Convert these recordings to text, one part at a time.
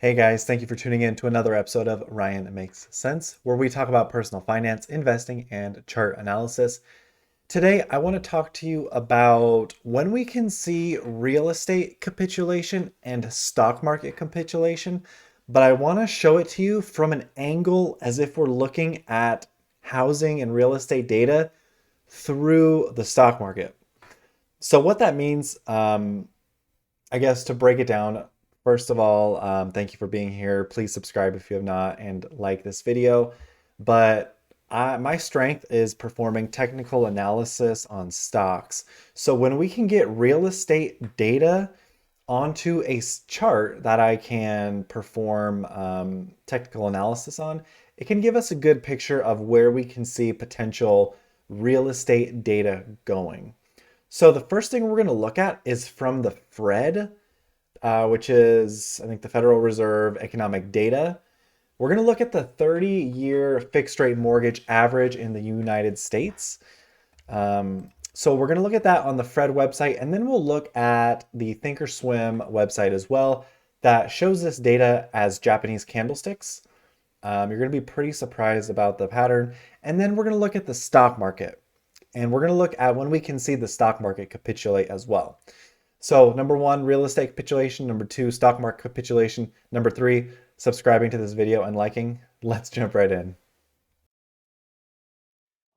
Hey guys, thank you for tuning in to another episode of Ryan Makes Sense, where we talk about personal finance, investing, and chart analysis. Today, I want to talk to you about when we can see real estate capitulation and stock market capitulation, but I want to show it to you from an angle as if we're looking at housing and real estate data through the stock market. So, what that means, I guess to break it down, first of all, thank you for being here. Please subscribe if you have not and like this video. But my strength is performing technical analysis on stocks. So when we can get real estate data onto a chart that I can perform technical analysis on, it can give us a good picture of where we can see potential real estate data going. So the first thing we're going to look at is from the Fred, which is, I think, the Federal Reserve economic data. We're going to look at the 30-year fixed rate mortgage average in the United States. So we're going to look at that on the Fred website, and then we'll look at the Thinkorswim website as well that shows this data as Japanese candlesticks. You're going to be pretty surprised about the pattern. And then we're going to look at the stock market. And we're going to look at when we can see the stock market capitulate as well. So number one, real estate capitulation. Number two, stock market capitulation. Number three, subscribing to this video and liking. Let's jump right in.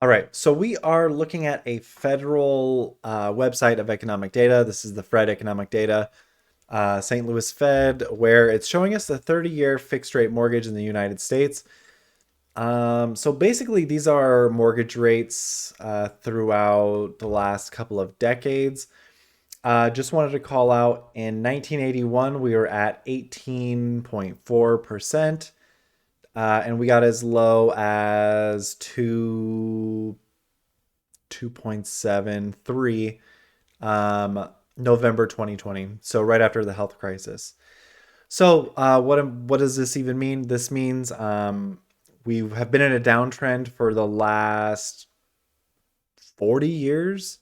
All right, so we are looking at a federal website of economic data. This is the Fred economic data, St. Louis Fed, where it's showing us the 30-year fixed rate mortgage in the United States. So basically, these are mortgage rates throughout the last couple of decades. Just wanted to call out in 1981, we were at 18.4%, and we got as low as 2.73 November 2020. So right after the health crisis. So what does this even mean? This means we have been in a downtrend for the last 40 years.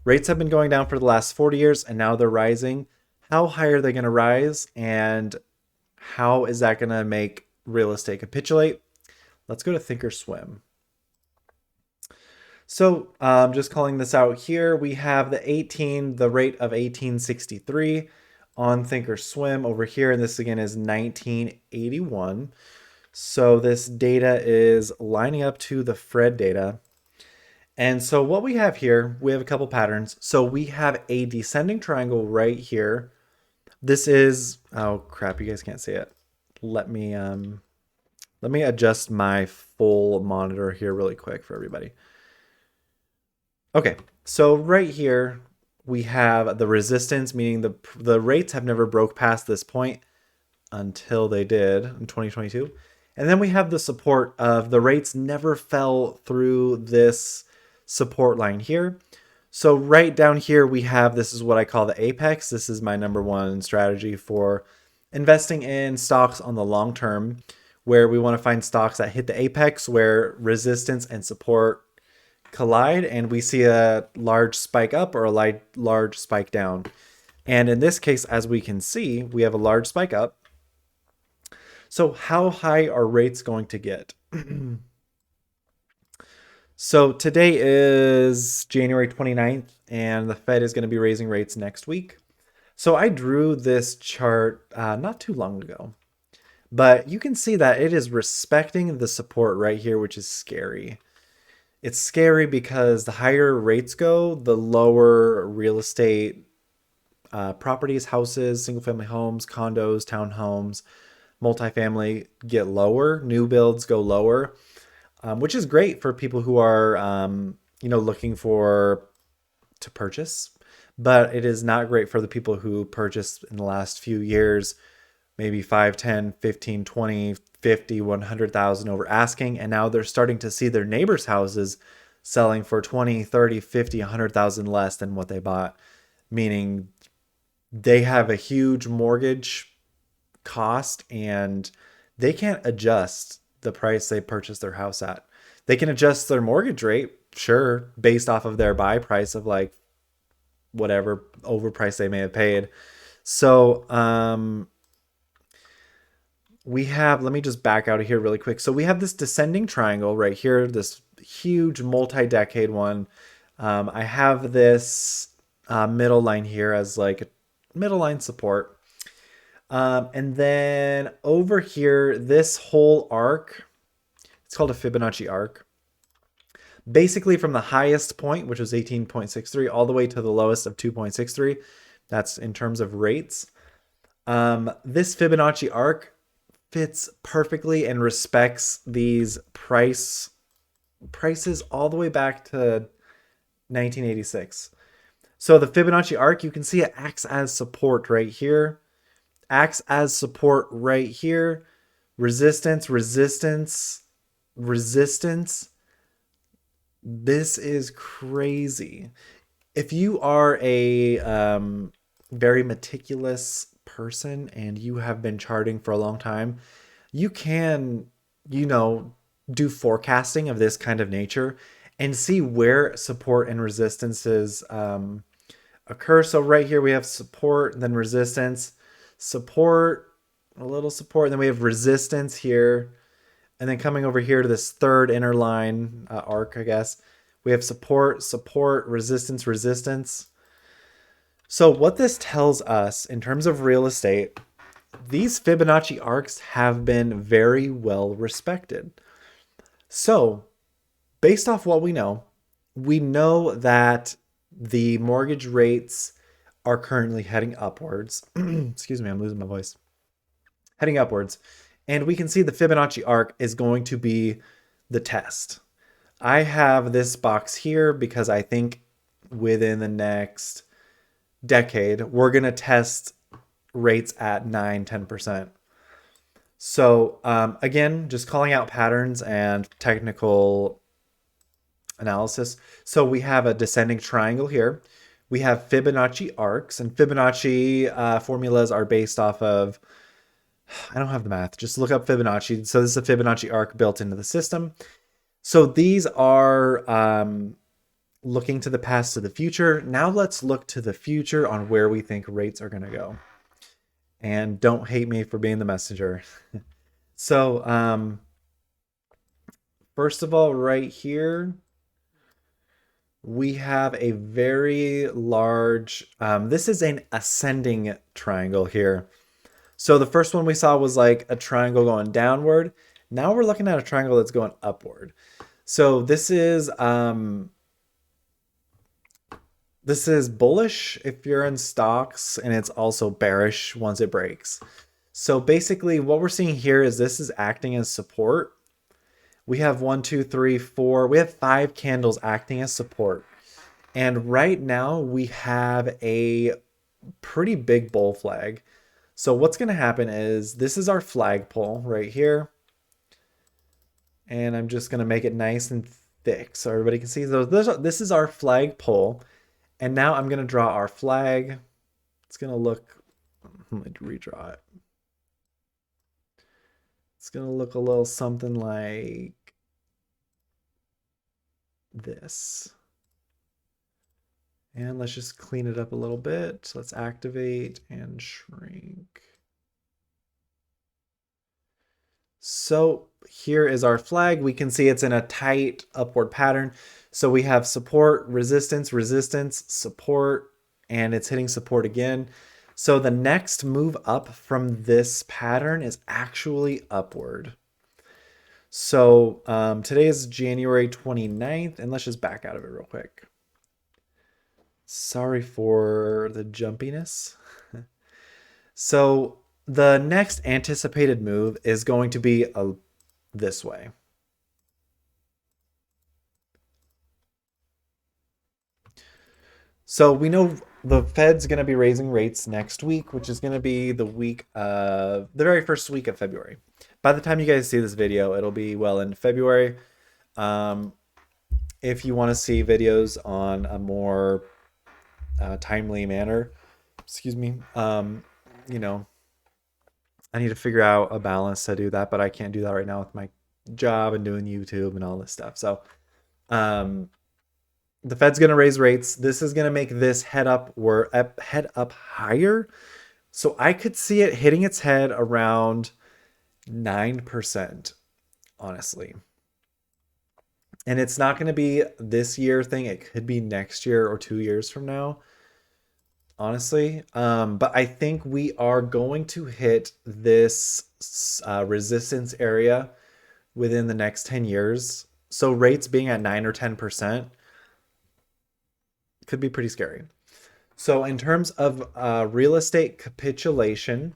Rates have been going down for the last 40 years and now they're rising. How high are they going to rise? And how is that going to make real estate capitulate? Let's go to Thinkorswim. So just calling this out here, we have the rate of 1863 on Thinkorswim over here. And this again is 1981. So this data is lining up to the Fred data. And so what we have here, we have a couple patterns. So we have a descending triangle right here. This is, oh crap, you guys can't see it. Let me adjust my full monitor here really quick for everybody. Okay, so right here we have the resistance, meaning the rates have never broke past this point until they did in 2022. And then we have the support of the rates never fell through this support line here. So right down here we have, this is what I call the apex. This is my number one strategy for investing in stocks on the long term, where we want to find stocks that hit the apex where resistance and support collide and we see a large spike up or a large spike down. And in this case, as we can see, we have a large spike up. So how high are rates going to get? So today is January 29th, and the Fed is going to be raising rates next week. So I drew this chart not too long ago, but you can see that it is respecting the support right here, which is scary. It's scary because the higher rates go, the lower real estate properties, houses, single-family homes, condos, townhomes, multifamily get lower. New builds go lower. Which is great for people who are, looking to purchase, but it is not great for the people who purchased in the last few years, maybe 5, 10, 15, 20, 50, 100,000 over asking. And now they're starting to see their neighbors' houses selling for 20, 30, 50, 100,000 less than what they bought, meaning they have a huge mortgage cost and they can't adjust the price they purchased their house at. They can adjust their mortgage rate, sure, based off of their buy price of like whatever overprice they may have paid. So we have, let me just back out of here really quick. So we have this descending triangle right here, this huge multi-decade one. I have this middle line here as like middle line support. And then over here, this whole arc, it's called a Fibonacci arc. Basically from the highest point, which was 18.63, all the way to the lowest of 2.63. That's in terms of rates. This Fibonacci arc fits perfectly and respects these prices all the way back to 1986. So the Fibonacci arc, you can see it acts as support right here, acts as support right here, resistance, resistance, resistance. This is crazy. If you are a very meticulous person and you have been charting for a long time, you can, you know, do forecasting of this kind of nature and see where support and resistances occur. So right here we have support, then resistance, support, a little support, and then we have resistance here. And then coming over here to this third inner line arc, I guess, we have support, support, resistance, resistance. So what this tells us in terms of real estate, these Fibonacci arcs have been very well respected. So based off what we know that the mortgage rates are currently heading upwards. Excuse me, I'm losing my voice. Heading upwards. And we can see the Fibonacci arc is going to be the test. I have this box here because I think within the next decade, we're going to test rates at 9, 10%. So again, just calling out patterns and technical analysis. So we have a descending triangle here. We have Fibonacci arcs, and Fibonacci formulas are based off of, I don't have the math, just look up Fibonacci. So this is a Fibonacci arc built into the system. So these are looking to the past to the future. Now let's look to the future on where we think rates are going to go. And don't hate me for being the messenger. So first of all, right here, we have a very large, this is an ascending triangle here. So the first one we saw was like a triangle going downward. Now we're looking at a triangle that's going upward. So this is bullish if you're in stocks, and it's also bearish once it breaks. So basically what we're seeing here is this is acting as support. We have 1, 2, 3, 4. We have 5 candles acting as support. And right now we have a pretty big bull flag. So what's going to happen is this is our flagpole right here. And I'm just going to make it nice and thick so everybody can see. So this is our flagpole. And now I'm going to draw our flag. It's going to look, let me redraw it. It's going to look a little something like this. And let's just clean it up a little bit. So let's activate and shrink. So here is our flag. We can see it's in a tight upward pattern. So we have support, resistance, resistance, support, and it's hitting support again. So the next move up from this pattern is actually upward. So today is January 29th, and let's just back out of it real quick. Sorry for the jumpiness. So the next anticipated move is going to be this way. So we know the Fed's going to be raising rates next week, which is going to be the very first week of February. By the time you guys see this video, it'll be well into February. If you want to see videos on a more timely manner, excuse me, you know, I need to figure out a balance to do that, but I can't do that right now with my job and doing YouTube and all this stuff. So the Fed's going to raise rates. This is going to make this head up higher. So I could see it hitting its head around 9%, honestly. And it's not going to be this year thing. It could be next year or 2 years from now, honestly. But I think we are going to hit this resistance area within the next 10 years. So rates being at 9 or 10% could be pretty scary. So in terms of real estate capitulation,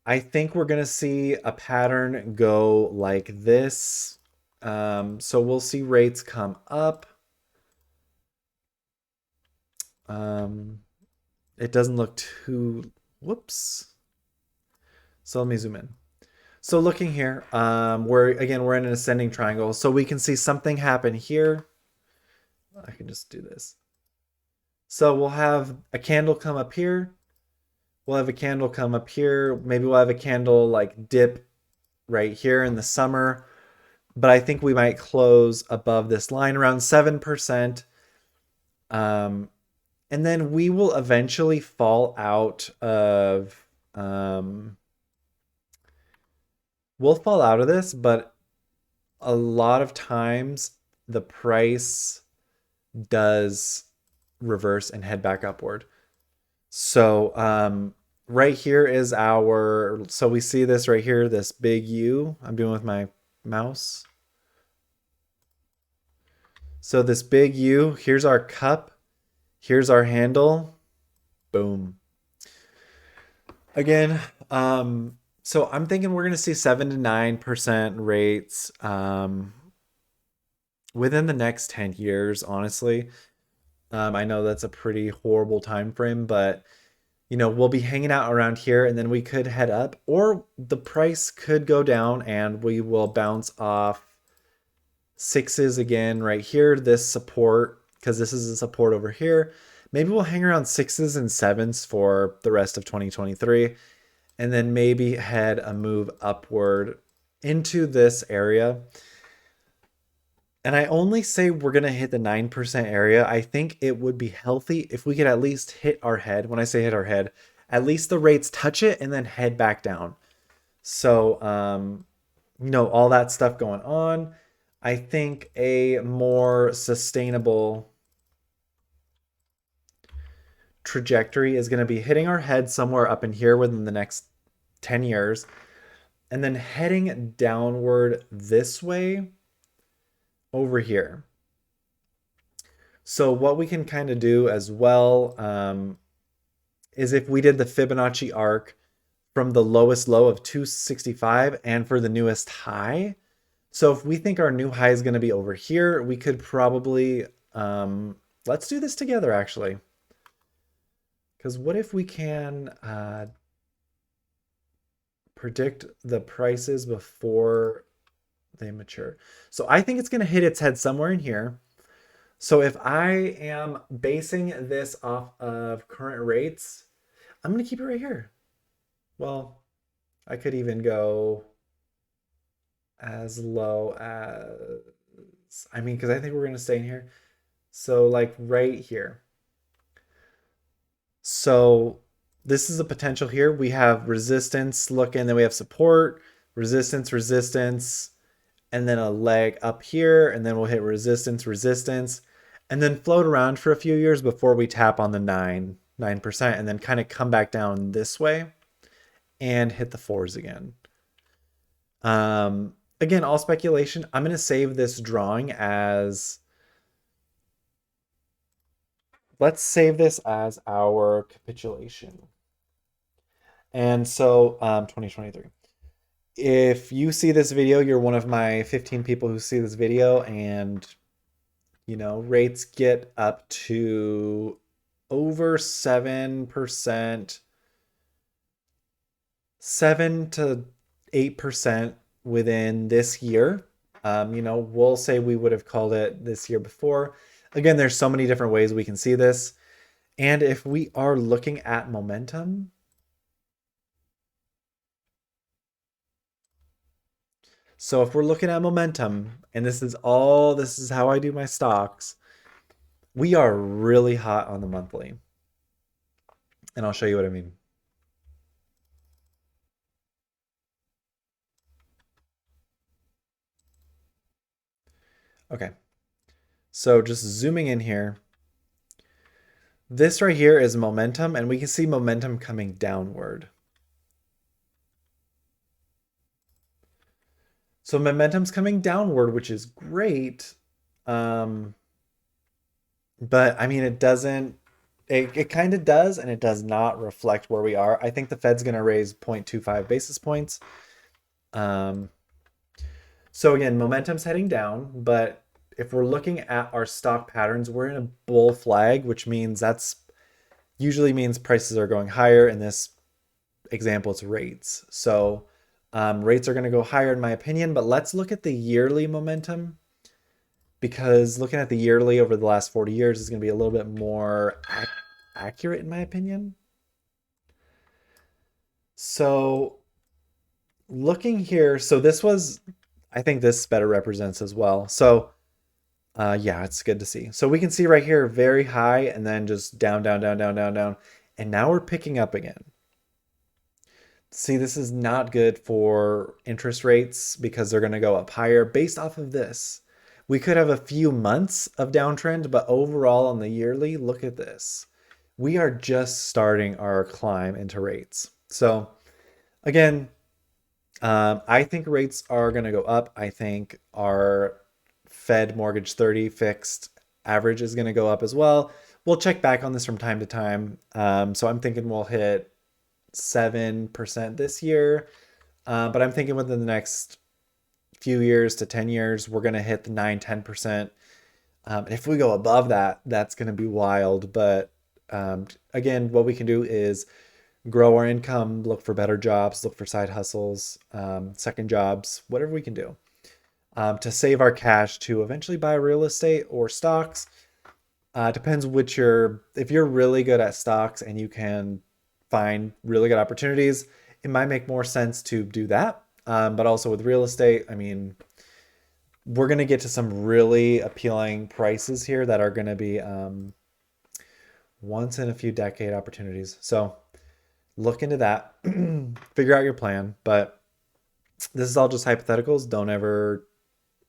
I think we're going to see a pattern go like this. So we'll see rates come up. Um, it doesn't look too, whoops. So let me zoom in. So looking here, we're in an ascending triangle. So we can see something happen here. I can just do this. So we'll have a candle come up here. We'll have a candle come up here. Maybe we'll have a candle like dip right here in the summer. But I think we might close above this line around 7%. Um, and then we will eventually fall out of we'll fall out of this, but a lot of times the price does reverse and head back upward. So right here is so we see this right here, this big U. I'm doing with my mouse. So this big U, here's our cup, here's our handle, boom. Again, so I'm thinking we're gonna see 7 to 9% rates within the next 10 years, honestly. I know that's a pretty horrible time frame, but we'll be hanging out around here and then we could head up, or the price could go down and we will bounce off sixes again right here, this support, because this is a support over here. Maybe we'll hang around sixes and sevens for the rest of 2023, and then maybe head a move upward into this area. And I only say we're going to hit the 9% area. I think it would be healthy if we could at least hit our head. When I say hit our head, at least the rates touch it and then head back down. So, all that stuff going on. I think a more sustainable trajectory is going to be hitting our head somewhere up in here within the next 10 years and then heading downward this way over here. So what we can kind of do as well is if we did the Fibonacci arc from the lowest low of 265 and for the newest high. So if we think our new high is going to be over here, we could probably, let's do this together actually. Because what if we can predict the prices before they mature? So I think it's going to hit its head somewhere in here. So if I am basing this off of current rates, I'm going to keep it right here. Well, I could even go as low as, because I think we're going to stay in here. So like right here. So this is a potential here. We have resistance looking, then we have support, resistance, resistance, and then a leg up here, and then we'll hit resistance, resistance, and then float around for a few years before we tap on the 9%, and then kind of come back down this way and hit the fours again. Again, all speculation. I'm going to save this drawing as, let's save this as our capitulation. And so 2023. If you see this video, you're one of my 15 people who see this video, and rates get up to over 7%, 7 to 8% within this year. We'll say we would have called it this year before. Again, there's so many different ways we can see this. And if we are looking at momentum, so if we're looking at momentum, and this is how I do my stocks, we are really hot on the monthly. And I'll show you what I mean. Okay, so just zooming in here. This right here is momentum, and we can see momentum coming downward. So momentum's coming downward, which is great. Um, but I mean, it doesn't, it kind of does, and it does not reflect where we are. I think the Fed's going to raise 0.25 basis points. Um, so again, momentum's heading down, but if we're looking at our stock patterns, we're in a bull flag, which means that's usually means prices are going higher. In this example, it's rates. So rates are going to go higher in my opinion, but let's look at the yearly momentum because looking at the yearly over the last 40 years is going to be a little bit more accurate in my opinion. So looking here, so this was, I think this better represents as well. So yeah, it's good to see. So we can see right here, very high and then just down, down, down, down, down, down. And now we're picking up again. See, this is not good for interest rates because they're going to go up higher based off of this. We could have a few months of downtrend, but overall on the yearly, look at this. We are just starting our climb into rates. So again, I think rates are going to go up. I think our Fed mortgage 30 fixed average is going to go up as well. We'll check back on this from time to time. So I'm thinking we'll hit 7% this year. But I'm thinking within the next few years to 10 years, we're going to hit the 9-10%. If we go above that, that's going to be wild. But again, what we can do is grow our income, look for better jobs, look for side hustles, second jobs, whatever we can do to save our cash to eventually buy real estate or stocks. Depends which if you're really good at stocks and you can find really good opportunities, it might make more sense to do that. But also with real estate, I mean, we're going to get to some really appealing prices here that are going to be once in a few decade opportunities. So look into that, figure out your plan. But this is all just hypotheticals. Don't ever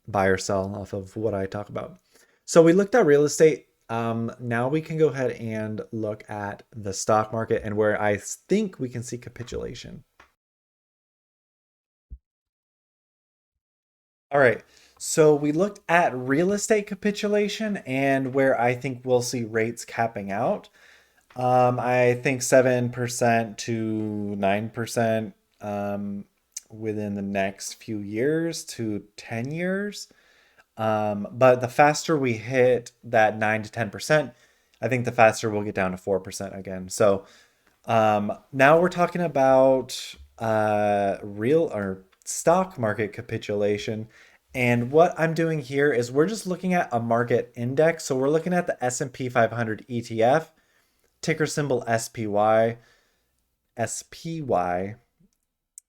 buy or sell off of what I talk about. So we looked at real estate. Now we can go ahead and look at the stock market and where I think we can see capitulation. All right. So we looked at real estate capitulation and where I think we'll see rates capping out. I think 7% to 9% within the next few years to 10 years. But the faster we hit that 9 to 10%, I think the faster we'll get down to 4% again. So now we're talking about real or stock market capitulation. And what I'm doing here is we're just looking at a market index. So we're looking at the S&P 500 ETF, ticker symbol SPY, SPY.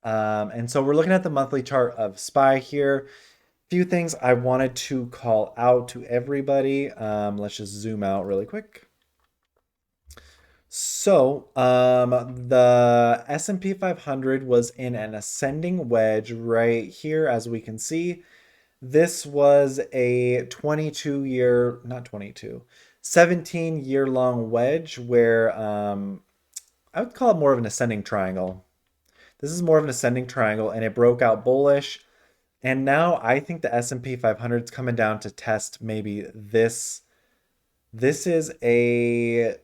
And so we're looking at the monthly chart of SPY here. Few things I wanted to call out to everybody. Let's just zoom out really quick. So the S&P 500 was in an ascending wedge right here, as we can see. This was a 22-year, not 22, 17-year long wedge where I would call it more of an ascending triangle. This is more of an ascending triangle, and it broke out bullish. And now I think the S&P 500 is coming down to test maybe this. This is a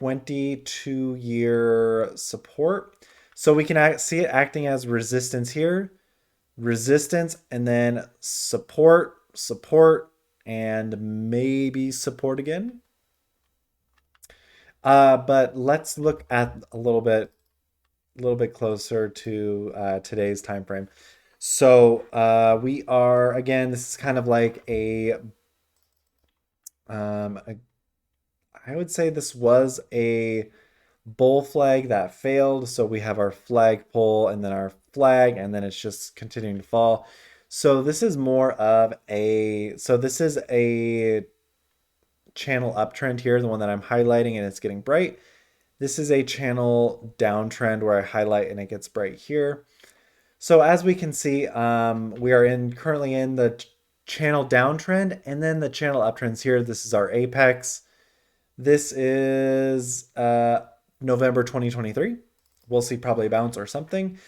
22-year support. So we can see it acting as resistance here, resistance, and then support, support, and maybe support again. But let's look at a little bit closer to today's time frame. So we are again. This is kind of like a I would say this was a bull flag that failed. So we have our flag pull and then our flag, and then it's just continuing to fall. So this is more of this is a channel uptrend here, the one that I'm highlighting and it's getting bright. This is a channel downtrend where I highlight and it gets bright here. So as we can see, we are currently in the channel downtrend and then the channel uptrends here. This is our apex. This is November 2023. We'll see probably a bounce or something.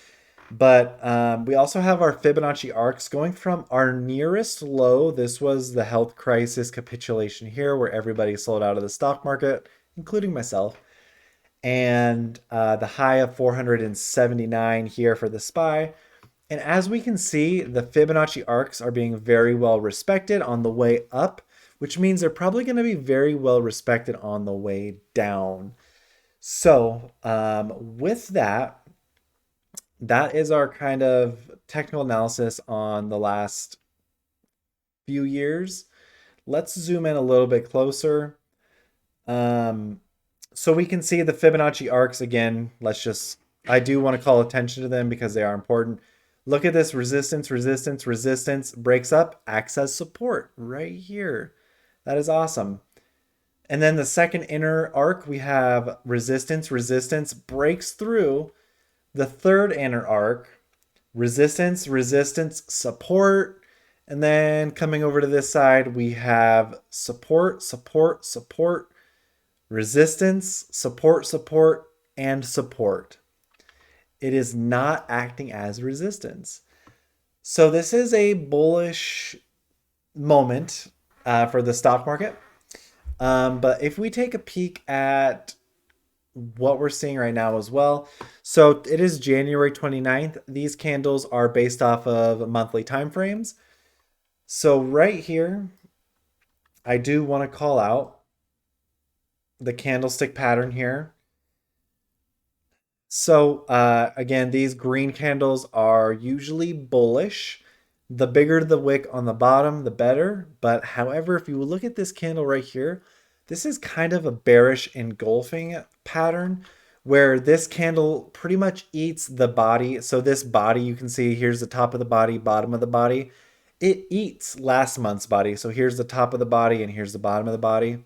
But we also have our Fibonacci arcs going from our nearest low. This was the health crisis capitulation here, where everybody sold out of the stock market, including myself. And the high of 479 here for the SPY. And as we can see, the Fibonacci arcs are being very well respected on the way up, which means they're probably going to be very well respected on the way down. So with that, that is our kind of technical analysis on the last few years. Let's zoom in a little bit closer. So we can see the Fibonacci arcs again. I do want to call attention to them because they are important. Look at this resistance, resistance, resistance, breaks up, acts as support right here. That is awesome. And then the second inner arc, we have resistance, resistance, breaks through. The third inner arc, resistance, resistance, support. And then coming over to this side, we have support, support, support, resistance, support, support, and support. It is not acting as resistance. So this is a bullish moment for the stock market. But if we take a peek at what we're seeing right now as well. So it is January 29th. These candles are based off of monthly time frames. So right here, I do want to call out the candlestick pattern here. So again, these green candles are usually bullish. The bigger the wick on the bottom, the better. But however, if you look at this candle right here, this is kind of a bearish engulfing pattern where this candle pretty much eats the body. So this body, you can see here's the top of the body, bottom of the body. It eats last month's body. So here's the top of the body and here's the bottom of the body.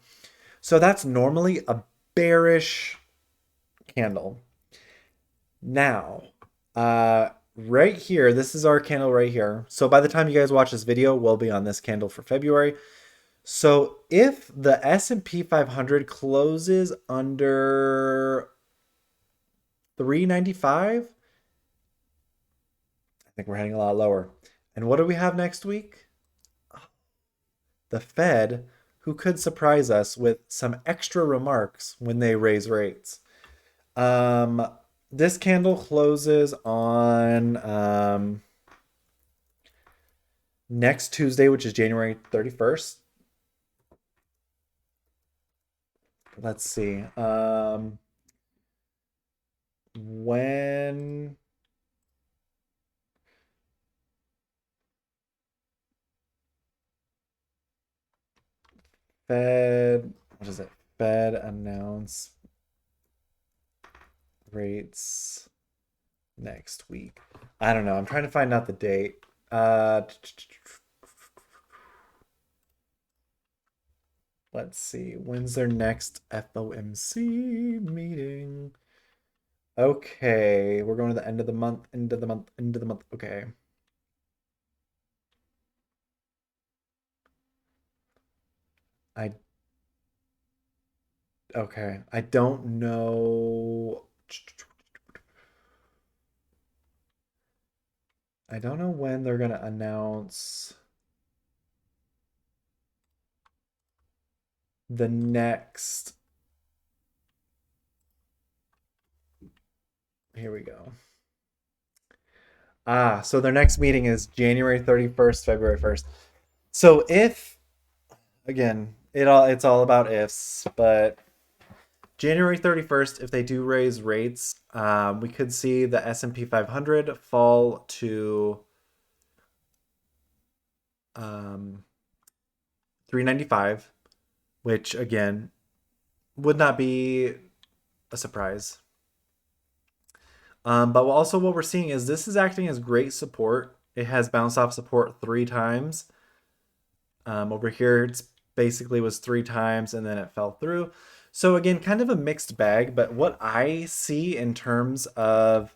So that's normally a bearish candle. Now, right here, this is our candle right here. So by the time you guys watch this video, we'll be on this candle for February. So if the S&P 500 closes under 395, I think we're heading a lot lower. And what do we have next week? The Fed, who could surprise us with some extra remarks when they raise rates. This candle closes on next Tuesday, which is January 31st. Let's see. When Fed, what is it? Fed announce rates next week. I don't know. I'm trying to find out the date. Let's see. When's their next FOMC meeting? Okay, we're going to the end of the month, end of the month, end of the month. Okay. I okay. I don't know. I don't know when they're gonna announce the next. Here we go. So their next meeting is January 31st, February 1st. So if again, it's all about ifs, but January 31st, if they do raise rates, we could see the S&P 500 fall to 395, which again would not be a surprise. But also what we're seeing is this is acting as great support. It has bounced off support 3 times. Over here, it's basically was 3 times and then it fell through. So again, kind of a mixed bag, but what I see in terms of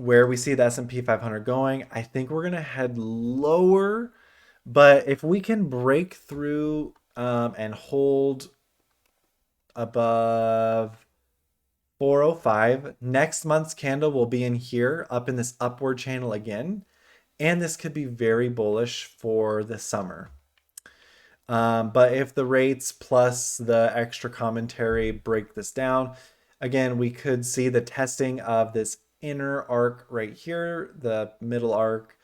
where we see the S&P 500 going. I think we're going to head lower, but if we can break through and hold above 405, next month's candle will be in here up in this upward channel again. And this could be very bullish for the summer. But if the rates plus the extra commentary break this down, again, we could see the testing of this inner arc right here, the middle arc,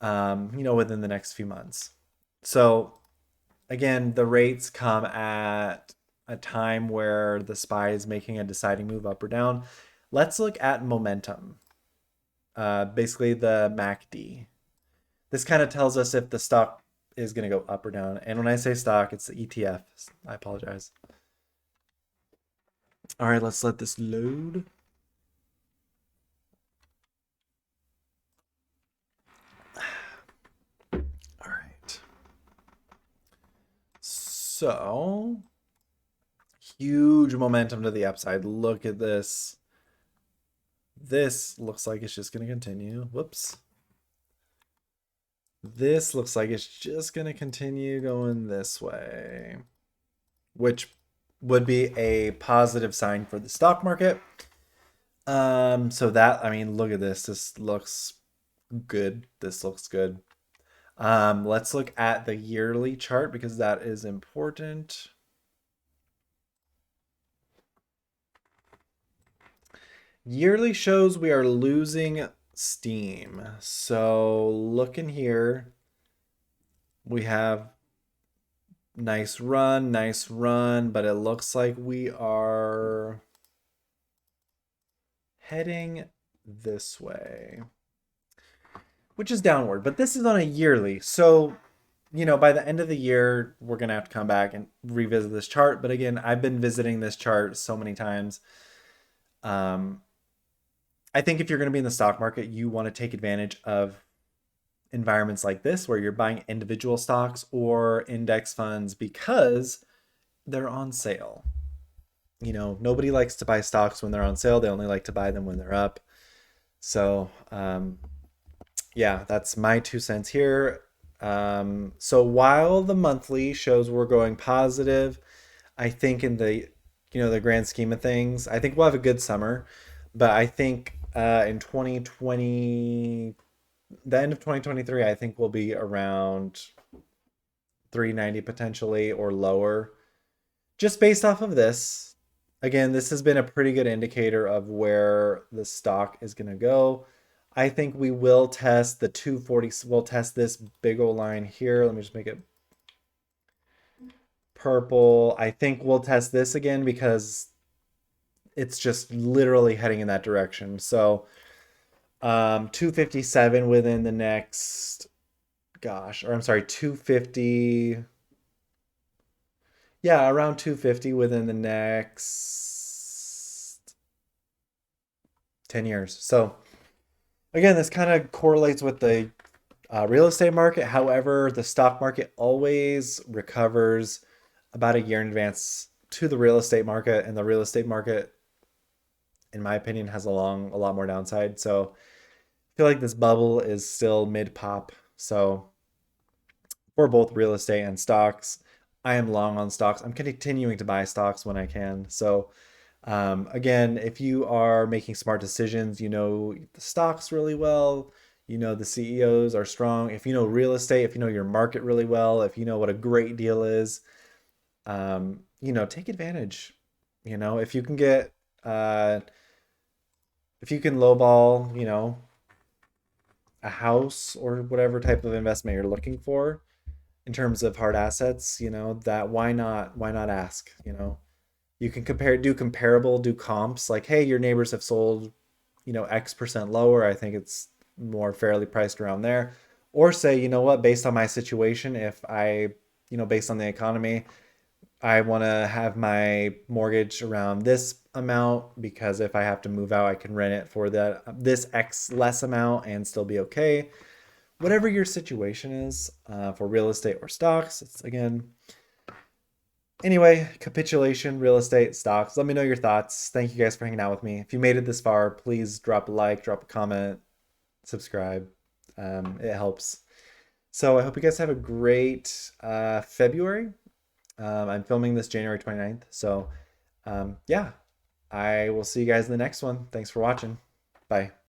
within the next few months. So again, the rates come at a time where the SPY is making a deciding move up or down. Let's look at momentum, basically the MACD. This kind of tells us if the stock is going to go up or down. And when I say stock, it's the ETF. I apologize. All right, let's let this load. All right. So, huge momentum to the upside. Look at this. This looks like it's just going to continue. Whoops. This looks like it's just going to continue going this way, which would be a positive sign for the stock market. So that, I mean, look at this. This looks good. This looks good. Let's look at the yearly chart because that is important. Yearly shows we are losing steam. So look in here. We have nice run, but it looks like we are heading this way, which is downward, but this is on a yearly. So, by the end of the year, we're going to have to come back and revisit this chart. But again, I've been visiting this chart so many times. I think if you're going to be in the stock market, you want to take advantage of environments like this where you're buying individual stocks or index funds because they're on sale. Nobody likes to buy stocks when they're on sale. They only like to buy them when they're up. So, yeah, that's my 2 cents here. So while the monthly shows we're going positive, I think in the grand scheme of things, I think we'll have a good summer. But I think in 2020, the end of 2023, I think we'll be around 390 potentially or lower, just based off of this. Again, this has been a pretty good indicator of where the stock is going to go. I think we will test the 240. We'll test this big old line here. Let me just make it purple. I think we'll test this again because it's just literally heading in that direction. So 257 within the next, or I'm sorry, 250. Yeah, around 250 within the next 10 years. So again, this kind of correlates with the real estate market. However, the stock market always recovers about a year in advance to the real estate market, and the real estate market, in my opinion, has a lot more downside. So I feel like this bubble is still mid pop. So for both real estate and stocks, I am long on stocks. I'm continuing to buy stocks when I can. So again, if you are making smart decisions, you know the stocks really well, the CEOs are strong. If you know real estate, if you know your market really well, if you know what a great deal is, take advantage. If you can get, if you can lowball, a house or whatever type of investment you're looking for in terms of hard assets, that why not ask, you can do comps like, hey, your neighbors have sold, X% lower. I think it's more fairly priced around there. Or say, you know what, based on my situation, if I, based on the economy, I want to have my mortgage around this amount because if I have to move out, I can rent it for this X less amount and still be okay. Whatever your situation is for real estate or stocks, it's again, Anyway, capitulation, real estate, stocks. Let me know your thoughts. Thank you guys for hanging out with me. If you made it this far, please drop a like, drop a comment, subscribe. It helps. So I hope you guys have a great February. I'm filming this January 29th. So yeah, I will see you guys in the next one. Thanks for watching. Bye.